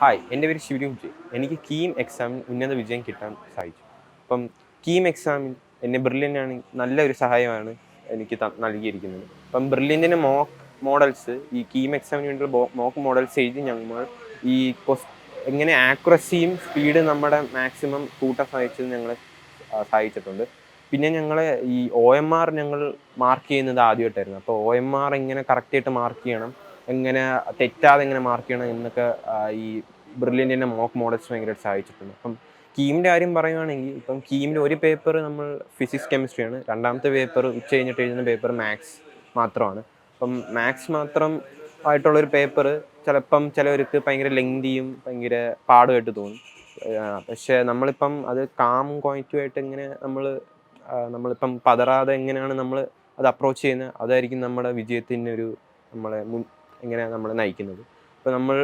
Hi, എൻ്റെ പേര് ശിവരൂപ് J. എനിക്ക് കീം എക്സാമിൽ ഉന്നത വിജയം കിട്ടാൻ സാധിച്ചു. അപ്പം കീം എക്സാമിൽ എന്നെ ബ്രില്യൻ്റാണ് നല്ലൊരു സഹായമാണ് എനിക്ക് നൽകിയിരിക്കുന്നത്. അപ്പം ബ്രില്യൻറ്റിൻ്റെ മോഡൽസ് ഈ കീം എക്സാമിന് വേണ്ടിയുള്ള മോക്ക് മോഡൽസ് എഴുതി ഞങ്ങൾ ഈ എങ്ങനെ ആക്യുറസിയും സ്പീഡ് നമ്മുടെ മാക്സിമം കൂട്ടാൻ സഹായിച്ചത് ഞങ്ങളെ സഹായിച്ചിട്ടുണ്ട്. പിന്നെ ഞങ്ങളെ ഈ OMR ഞങ്ങൾ മാർക്ക് ചെയ്യുന്നത് ആദ്യമായിട്ടായിരുന്നു. അപ്പോൾ OMR എങ്ങനെ കറക്റ്റായിട്ട് മാർക്ക് ചെയ്യണം, എങ്ങനെ തെറ്റാതെ എങ്ങനെ മാർക്ക് ചെയ്യണം എന്നൊക്കെ ഈ ബ്രില്യൻറ്റിൻ്റെ മോക്ക് മോഡൽസ് ഭയങ്കരമായിട്ട് സഹായിച്ചിട്ടുണ്ട്. അപ്പം കീമിൻ്റെ കാര്യം പറയുകയാണെങ്കിൽ ഇപ്പം കീമിൻ്റെ ഒരു പേപ്പർ നമ്മൾ ഫിസിക്സ് കെമിസ്ട്രിയാണ്, രണ്ടാമത്തെ പേപ്പർ ഉച്ച കഴിഞ്ഞിട്ട് എഴുതുന്ന പേപ്പർ മാത്സ് മാത്രമാണ്. അപ്പം മാത്സ് മാത്രം ആയിട്ടുള്ളൊരു പേപ്പർ ചിലപ്പം ചിലവർക്ക് ഭയങ്കര ലെങ്തിയും ഭയങ്കര പാടുമായിട്ട് തോന്നും. പക്ഷേ നമ്മളിപ്പം അത് കാമും ക്വയറ്റുമായിട്ട് എങ്ങനെ നമ്മളിപ്പം പതറാതെ എങ്ങനെയാണ് നമ്മൾ അത് അപ്രോച്ച് ചെയ്യുന്നത്, അതായിരിക്കും നമ്മുടെ വിജയത്തിൻ്റെ ഒരു എങ്ങനെയാണ് നമ്മളെ നയിക്കുന്നത്. ഇപ്പോൾ നമ്മൾ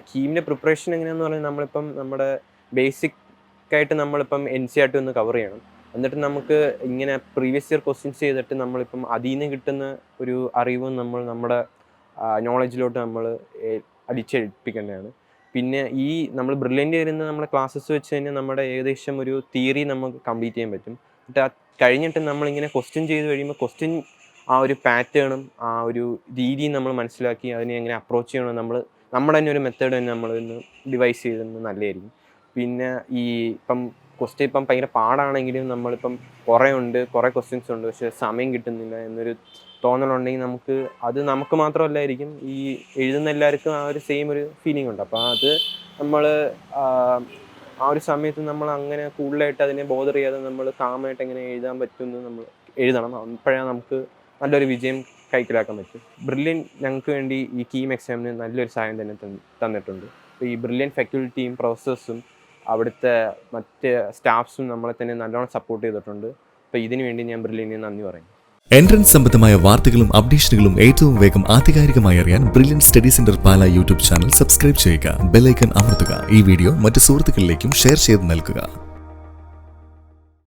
കീമിൻ്റെ പ്രിപ്പറേഷൻ എങ്ങനെയാണെന്ന് പറഞ്ഞാൽ നമ്മളിപ്പം നമ്മുടെ ബേസിക്കായിട്ട് നമ്മളിപ്പം NCERT ഒന്ന് കവർ ചെയ്യണം. എന്നിട്ട് നമുക്ക് ഇങ്ങനെ പ്രീവിയസ് ഇയർ ക്വസ്റ്റ്യൻസ് ചെയ്തിട്ട് നമ്മളിപ്പം അതിൽ നിന്ന് കിട്ടുന്ന ഒരു അറിവും നമ്മുടെ നോളജിലോട്ട് നമ്മൾ അടിച്ചേൽപ്പിക്കേണ്ടതാണ്. പിന്നെ ഈ നമ്മൾ ബ്രില്യൻ്റ് വരുന്ന നമ്മുടെ ക്ലാസ്സസ് വെച്ച് തന്നെ നമ്മുടെ ഏകദേശം ഒരു തിയറി നമുക്ക് കംപ്ലീറ്റ് ചെയ്യാൻ പറ്റും. എന്നിട്ട് കഴിഞ്ഞിട്ട് നമ്മളിങ്ങനെ ക്വസ്റ്റ്യൻ ചെയ്ത് കഴിയുമ്പോൾ ക്വസ്റ്റ്യൻ ആ ഒരു പാറ്റേണും ആ ഒരു രീതിയും നമ്മൾ മനസ്സിലാക്കി അതിനെ എങ്ങനെ അപ്രോച്ച് ചെയ്യണം നമ്മുടെ തന്നെ ഒരു മെത്തേഡ് തന്നെ നമ്മളൊന്ന് ഡിവൈസ് ചെയ്തെന്ന് നല്ലതായിരിക്കും. പിന്നെ ഈ ക്വസ്റ്റ്യൻ ഭയങ്കര പാടാണെങ്കിലും നമ്മളിപ്പം കുറേ ക്വസ്റ്റ്യൻസ് ഉണ്ട്, പക്ഷേ സമയം കിട്ടുന്നില്ല എന്നൊരു തോന്നലുണ്ടെങ്കിൽ നമുക്ക് മാത്രമല്ലായിരിക്കും, ഈ എഴുതുന്ന എല്ലാവർക്കും ആ ഒരു സെയിം ഒരു ഫീലിംഗ് ഉണ്ട്. അപ്പോൾ അത് നമ്മൾ ആ ഒരു സമയത്ത് നമ്മൾ അങ്ങനെ കൂടുതലായിട്ട് അതിനെ ബോദർ ചെയ്യാതെ നമ്മൾ കാമായിട്ട് എങ്ങനെ എഴുതാൻ പറ്റുമെന്ന് നമ്മൾ എഴുതണം. അപ്പോഴാണ് നമുക്ക് നല്ലൊരു വിജയം കൈക്കലാക്കാൻ പറ്റും. ബ്രില്യൻ ഞങ്ങൾക്ക് വേണ്ടി ഈ കീം എക്സാമിന് നല്ലൊരു സഹായം തന്നെ തന്നിട്ടുണ്ട്. അപ്പോൾ ഈ ബ്രില്യൻ ഫാക്കൽറ്റിയും പ്രൊഫസേഴ്സും അവിടുത്തെ മറ്റ് സ്റ്റാഫ്സും നമ്മളെ തന്നെ നല്ലോണം സപ്പോർട്ട് ചെയ്തിട്ടുണ്ട്. അപ്പോൾ ഇതിനു വേണ്ടി ഞാൻ ബ്രില്യന് നന്ദി പറയും. എൻട്രൻസ് സംബന്ധമായ വാർത്തകളും അപ്ഡേഷനുകളും ഏറ്റവും വേഗം ആധികാരികമായി അറിയാൻ ബ്രില്യൻ സ്റ്റഡി സെന്റർ പാല യൂട്യൂബ് ചാനൽ സബ്സ്ക്രൈബ് ചെയ്യുക, ബെൽ ഐക്കൺ അമർത്തുക. ഈ വീഡിയോ മറ്റ് സുഹൃത്തുക്കളിലേക്കും ഷെയർ ചെയ്ത് നൽകുക.